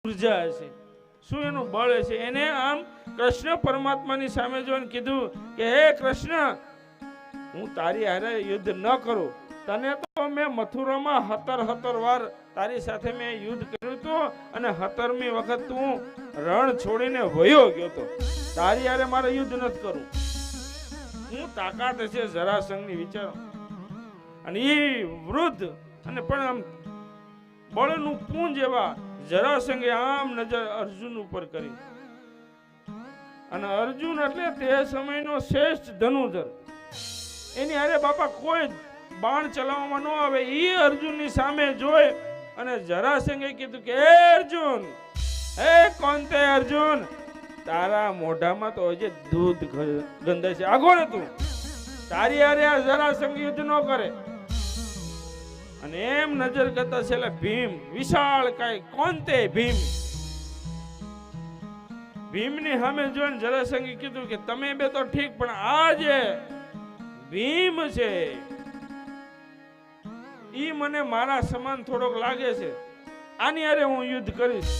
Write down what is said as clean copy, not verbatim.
ઉર્જા હશે, શું એનું બળ હશે? એને આમ કૃષ્ણ પરમાત્માની સામે જોઈને કીધું કે હે કૃષ્ણ, હું તારી હારે યુદ્ધ ન કરું. તને તો મેં મથુરામાં 17 વાર તારી સાથે મેં યુદ્ધ કર્યું હતું અને 17મી વખત તું રણ છોડીને વયો ગયો તો. તારી હારે મારે યુદ્ધ નથી કરવું. હું તાકાત હશે જરાસંઘની વિચારો. અને એ વૃદ્ધ અને પણ આમ બળનું પુંજ એવા જરાસંઘે આમ નજર અર્જુન ઉપર કરી. અને અર્જુન એટલે તે સમયનો શ્રેષ્ઠ ધનુર્ધર. એની હારે બાપા કોઈ બાણ ચલાવવામાં ન આવે. એ અર્જુનની સામે જોઈ અને જરાસંઘે કીધું કે હે અર્જુન, હે કોંતે અર્જુન, તારા મોઢામાં તો હજી દૂધ ગંધાય છે. આગો ને તું, તારી હારે આ જરાસંઘ યુદ્ધ ન કરે. અને એમ નજર કરતા છે ભીમ, વિશાળ કાય કોંતે ભીમ. ભીમની સામે જોઈને જરાસંઘે કીધું કે તમે બે તો ઠીક, પણ આ જે ભીમ છે ઈ મને મારા સમાન થોડોક લાગે છે. આની હારે હું યુદ્ધ કરીશ.